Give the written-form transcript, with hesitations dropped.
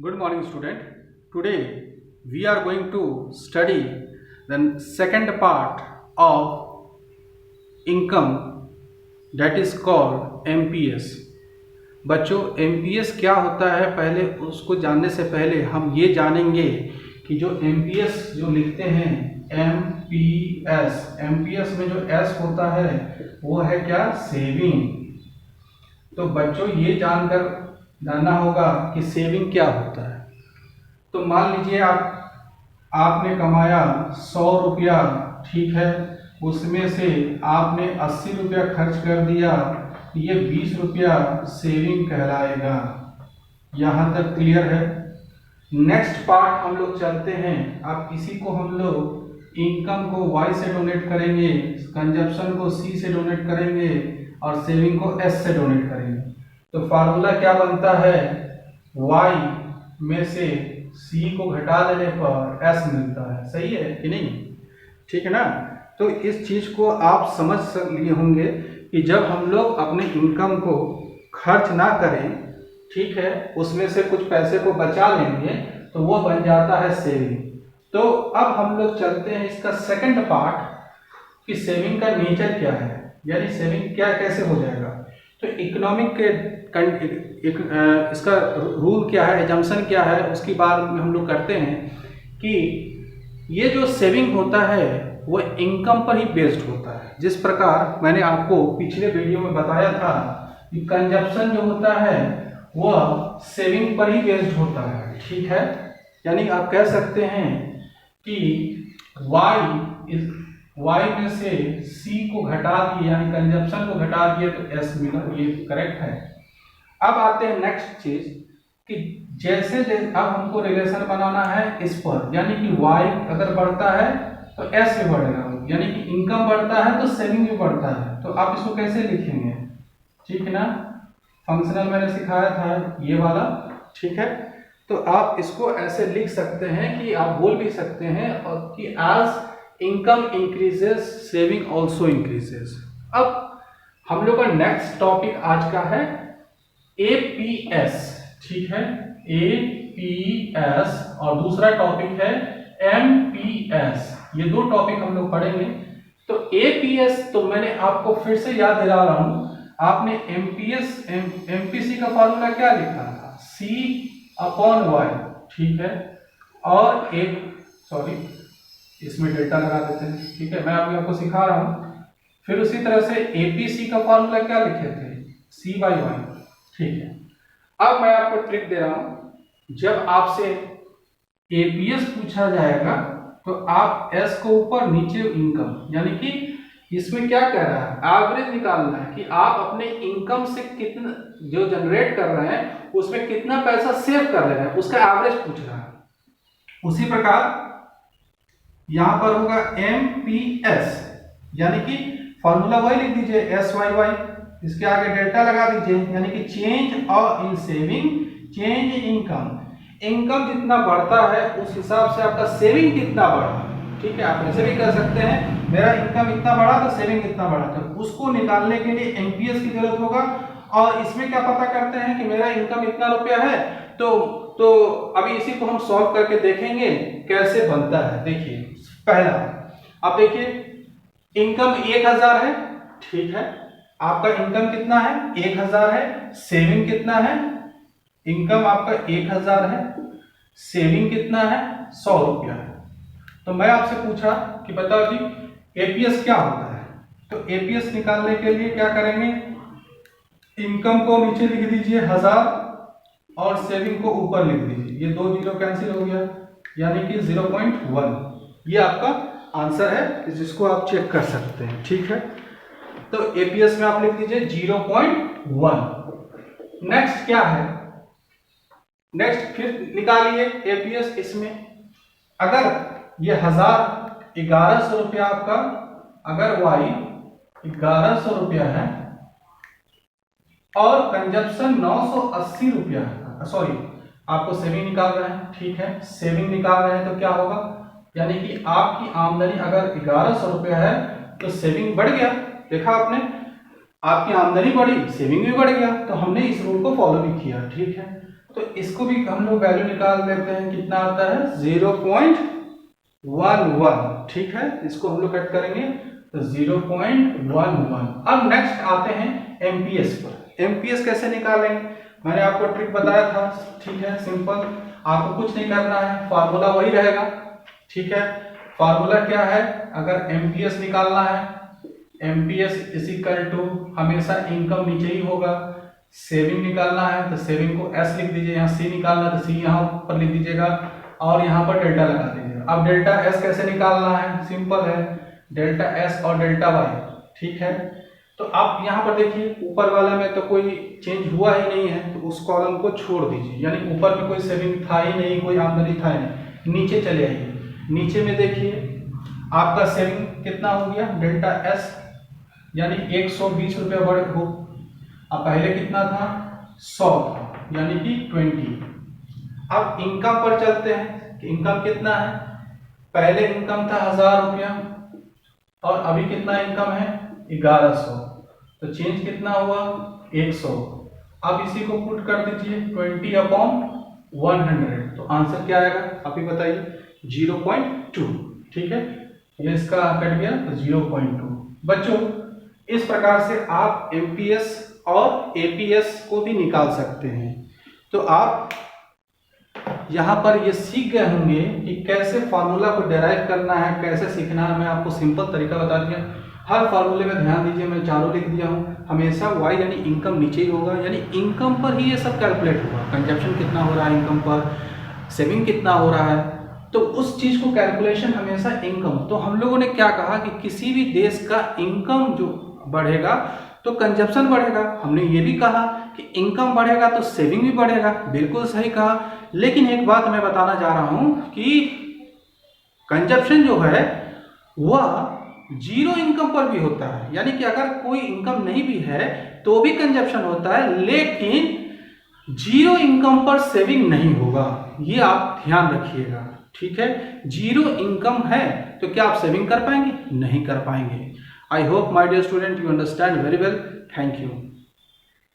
Good morning, student. Today we are going to study the second part of income, that is called MPS. बच्चों, MPS क्या होता है, पहले उसको जानने से पहले हम ये जानेंगे कि जो MPS जो लिखते हैं MPS में जो S होता है वो है क्या, सेविंग। तो बच्चों ये जानना होगा कि सेविंग क्या होता है। तो मान लीजिए आपने कमाया 100 रुपया, ठीक है, उसमें से आपने 80 रुपया खर्च कर दिया, ये 20 रुपया सेविंग कहलाएगा। यहाँ तक क्लियर है। नेक्स्ट पार्ट हम लोग चलते हैं। अब इसी को हम लोग इनकम को Y से डोनेट करेंगे, कंजप्शन को C से डोनेट करेंगे और सेविंग को S से डोनेट करेंगे। तो फार्मूला क्या बनता है, Y में से C को घटा देने पर S मिलता है। सही है कि नहीं? ठीक है ना। तो इस चीज को आप समझ लिए होंगे कि जब हम लोग अपने इनकम को खर्च ना करें, ठीक है, उसमें से कुछ पैसे को बचा लेंगे तो वो बन जाता है सेविंग। तो अब हम लोग चलते हैं इसका सेकंड पार्ट कि सेविंग का नेचर क्या है, यानी सेविंग क्या कैसे हो जाएगा। तो इकोनॉमिक के इसका रूल क्या है, एजम्पशन क्या है, उसकी बात में हम लोग करते हैं कि ये जो सेविंग होता है वो इनकम पर ही बेस्ड होता है। जिस प्रकार मैंने आपको पिछले वीडियो में बताया था कि कंजप्शन जो होता है वह सेविंग पर ही बेस्ड होता है, ठीक है। यानी आप कह सकते हैं कि Y में से C को घटा दिए, यानी कंजप्शन को घटा दिए तो S मिला, ये करेक्ट है। अब आते हैं नेक्स्ट चीज कि जैसे अब हमको रिलेशन बनाना है इस पर, यानी कि Y अगर बढ़ता है तो S भी बढ़ेगा, यानी कि इनकम बढ़ता है तो सेविंग भी बढ़ता है। तो आप इसको कैसे लिखेंगे, ठीक है ना। फंक्शनल मैंने सिखाया था ये वाला, ठीक है। तो आप इसको ऐसे लिख सकते हैं कि आप बोल भी सकते हैं और कि as income increases saving also increases. अब हम लोग का नेक्स्ट टॉपिक आज का है APS, ठीक है, APS, और दूसरा टॉपिक है MPS। ये दो टॉपिक हम लोग पढ़ेंगे। तो APS तो मैंने आपको फिर से याद दिला रहा हूं, आपने MPC का फॉर्मूला क्या लिखा था, C/Y, ठीक है। और इसमें डेल्टा लगा देते हैं, ठीक है, मैं अभी आपको सिखा रहा हूं। फिर उसी तरह से APC का फॉर्मूला क्या लिखे थे, C/Y, ठीक है। अब मैं आपको ट्रिक दे रहा हूं, जब आपसे APS पूछा जाएगा तो आप S को ऊपर नीचे इनकम, यानी कि इसमें क्या कह रहा है, एवरेज निकालना है कि आप अपने इनकम से कितना जो जनरेट कर रहे हैं उसमें कितना पैसा सेव कर रहे हैं, उसका एवरेज पूछ रहा है। उसी प्रकार यहां पर होगा MPS, यानी कि फॉर्मूला वही लिख दीजिए SYY, इसके आगे डेल्टा लगा दीजिए, यानी कि चेंज और इन saving, change in income. Income जितना बढ़ता है उस हिसाब से आपका सेविंग कितना बढ़ा, ठीक है। आप ऐसे भी कर सकते हैं, मेरा इनकम इतना बढ़ा तो सेविंग कितना बढ़ा, तो उसको निकालने के लिए MPS की जरूरत होगा। और इसमें क्या पता करते हैं कि मेरा इनकम इतना रुपया है, तो अभी इसी को हम सॉल्व करके देखेंगे कैसे बनता है। देखिए पहला, अब देखिए इनकम 1000 है, ठीक है, आपका इनकम कितना है 1000 है, सेविंग कितना है, इनकम आपका 1000 है, सेविंग कितना है 100 रुपया है। तो मैं आपसे पूछा कि बताओ जी APS क्या होता है। तो APS निकालने के लिए क्या करेंगे, इनकम को नीचे लिख दीजिए 1000 और सेविंग को ऊपर लिख दीजिए, ये 2 जीरो कैंसिल हो गया, यानी कि 0.1। ये आपका आंसर है जिसको आप चेक कर सकते हैं, ठीक है। तो APS में आप लिख दीजिए 0.1। नेक्स्ट क्या है, नेक्स्ट फिर निकालिए APS। इसमें अगर ये 1100 रुपया आपका, अगर Y 1100 रुपया है और कंजप्शन 980 रुपया है, सॉरी आपको सेविंग निकाल रहे हैं, ठीक है, सेविंग निकाल रहे हैं, तो क्या होगा, यानी कि आपकी आमदनी अगर 1100 रुपया है तो सेविंग बढ़ गया, देखा आपने, आपकी आमदनी बढ़ी सेविंग भी बढ़ गया, तो हमने इस रूल को फॉलो भी किया, ठीक है। तो इसको भी हम लोग वैल्यू निकाल देते हैं, कितना आता है 0.11। ठीक है, इसको हम लोग कट करेंगे तो 0.11। अब नेक्स्ट आते हैं एमपीएस पर। एमपीएस कैसे निकालेंगे, मैंने आपको ट्रिक बताया था। ठीक है, सिंपल, आपको कुछ नहीं करना है, फार्मूला वही रहेगा। ठीक है, फार्मूला क्या है, अगर एमपीएस निकालना है, एमपीएस इज इक्वल टू हमेशा इनकम नीचे ही होगा। सेविंग निकालना है तो सेविंग को एस लिख दीजिए, यहाँ सी निकालना है तो सी यहाँ पर लिख दीजिएगा और यहाँ पर डेल्टा लगा दीजिएगा। अब डेल्टा एस कैसे निकालना है, सिंपल है, डेल्टा एस और डेल्टा वाई। ठीक है, तो आप यहाँ पर देखिए ऊपर वाला में तो कोई चेंज हुआ ही नहीं है, तो उस कॉलम को छोड़ दीजिए, यानी ऊपर में कोई सेविंग था ही नहीं, कोई आमदनी था ही नहीं। नीचे चले आइए, नीचे में देखिए आपका सेविंग कितना हो गया, डेल्टा एस यानी 120 रुपये वर्ग हो। अब पहले कितना था 100 था, यानी कि 20। अब इनकम पर चलते हैं कि इनकम कितना है, पहले इनकम था 1000 रुपया और अभी कितना इनकम है 1100, तो चेंज कितना हुआ 100। अब इसी को पुट कर दीजिए 20/100, तो आंसर क्या आएगा आप ही बताइए, 0.2। ठीक है, ये इसका कट गया तो 0.2। बच्चों, इस प्रकार से आप एमपीएस और एपीएस को भी निकाल सकते हैं। तो आप यहाँ पर ये सीख गए होंगे कि कैसे फार्मूला को डेराइव करना है, कैसे सीखना है। मैं आपको सिंपल तरीका बता दिया। हर फार्मूले में ध्यान दीजिए, मैं चारों लिख दिया हूँ। हमेशा वाई यानी इनकम नीचे ही होगा, यानी इनकम पर ही ये सब कैलकुलेट होगा। कंजप्शन कितना हो रहा है इनकम पर, सेविंग कितना हो रहा है, तो उस चीज को कैलकुलेशन हमेशा इनकम। तो हम लोगों ने क्या कहा कि किसी भी देश का इनकम जो बढ़ेगा तो कंजप्शन बढ़ेगा। हमने ये भी कहा कि इनकम बढ़ेगा तो सेविंग भी बढ़ेगा, बिल्कुल सही कहा। लेकिन एक बात मैं बताना जा रहा हूं कि कंजप्शन जो है वह जीरो इनकम पर भी होता है, यानी कि अगर कोई इनकम नहीं भी है तो भी कंजप्शन होता है, लेकिन जीरो इनकम पर सेविंग नहीं होगा, ये आप ध्यान रखिएगा। ठीक है, जीरो इनकम है तो क्या आप सेविंग कर पाएंगे, नहीं कर पाएंगे। I hope my dear student you understand very well. Thank you.